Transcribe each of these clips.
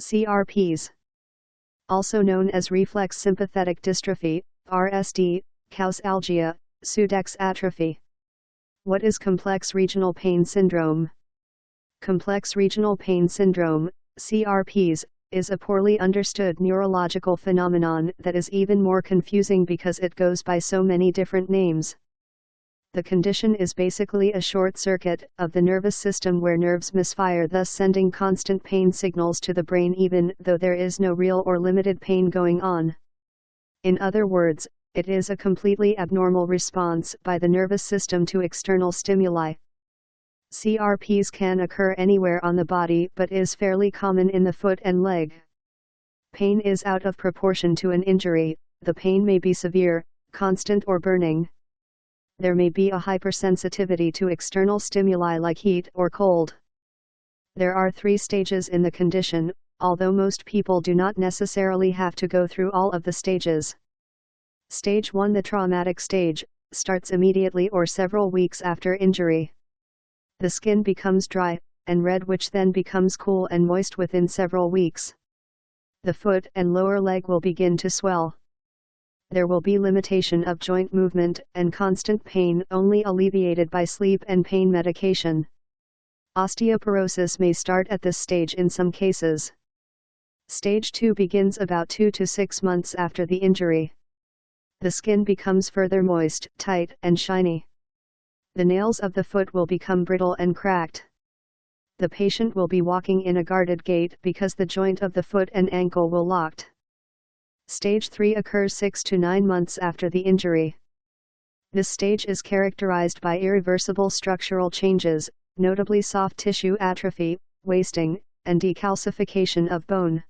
CRPs. Also known as reflex sympathetic dystrophy, RSD, Causalgia, Sudeck's atrophy. What is complex regional pain syndrome? Complex regional pain syndrome, CRPs, is a poorly understood neurological phenomenon that is even more confusing because it goes by so many different names. The condition is basically a short circuit of the nervous system where nerves misfire, thus sending constant pain signals to the brain even though there is no real or limited pain going on. In other words, it is a completely abnormal response by the nervous system to external stimuli. CRPs can occur anywhere on the body but is fairly common in the foot and leg. Pain is out of proportion to an injury. The pain may be severe, constant or burning. There may be a hypersensitivity to external stimuli like heat or cold. There are 3 stages in the condition, although most people do not necessarily have to go through all of the stages. Stage 1, the traumatic stage, starts immediately or several weeks after injury. The skin becomes dry and red, which then becomes cool and moist within several weeks. The foot and lower leg will begin to swell. There will be limitation of joint movement and constant pain, only alleviated by sleep and pain medication. Osteoporosis may start at this stage in some cases. Stage 2 begins about 2 to 6 months after the injury. The skin becomes further moist, tight, and shiny. The nails of the foot will become brittle and cracked. The patient will be walking in a guarded gait because the joint of the foot and ankle will locked. Stage 3 occurs 6 to 9 months after the injury. This stage is characterized by irreversible structural changes, notably soft tissue atrophy, wasting, and decalcification of bone.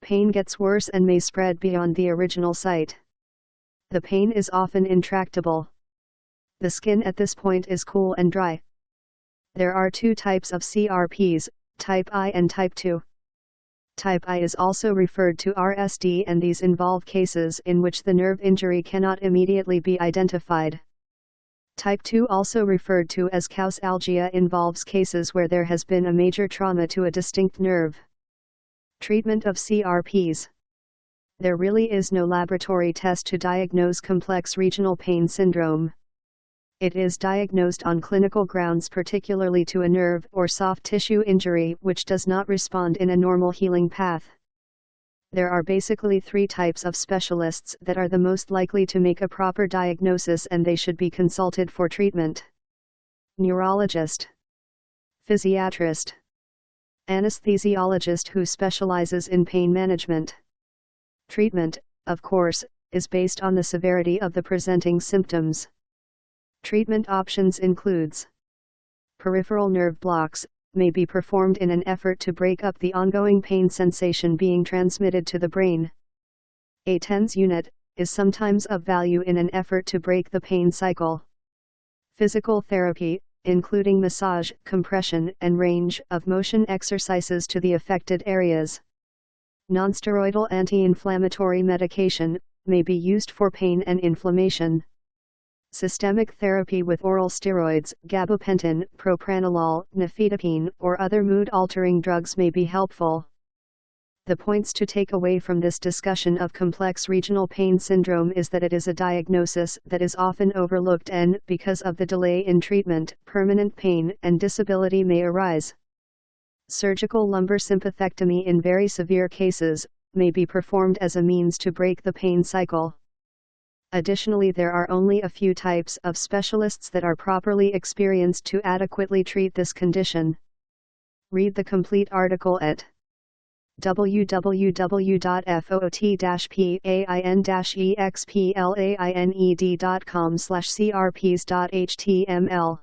Pain gets worse and may spread beyond the original site. The pain is often intractable. The skin at this point is cool and dry. There are 2 types of CRPs, type I and type 2. Type I is also referred to RSD, and these involve cases in which the nerve injury cannot immediately be identified. Type 2, also referred to as Causalgia, involves cases where there has been a major trauma to a distinct nerve. Treatment of CRPs. There really is no laboratory test to diagnose complex regional pain syndrome. It is diagnosed on clinical grounds, particularly to a nerve or soft tissue injury which does not respond in a normal healing path. There are basically 3 types of specialists that are the most likely to make a proper diagnosis, and they should be consulted for treatment. Neurologist, physiatrist, anesthesiologist who specializes in pain management. Treatment, of course, is based on the severity of the presenting symptoms. Treatment options includes peripheral nerve blocks, may be performed in an effort to break up the ongoing pain sensation being transmitted to the brain. A TENS unit is sometimes of value in an effort to break the pain cycle. Physical therapy, including massage, compression, and range of motion exercises to the affected areas. Nonsteroidal anti-inflammatory medication may be used for pain and inflammation. Systemic therapy with oral steroids, gabapentin, propranolol, nifedipine, or other mood-altering drugs may be helpful. The points to take away from this discussion of complex regional pain syndrome is that it is a diagnosis that is often overlooked, and, because of the delay in treatment, permanent pain and disability may arise. Surgical lumbar sympathectomy in very severe cases may be performed as a means to break the pain cycle. Additionally, there are only a few types of specialists that are properly experienced to adequately treat this condition. Read the complete article at www.foot-pain-explained.com/crps.html.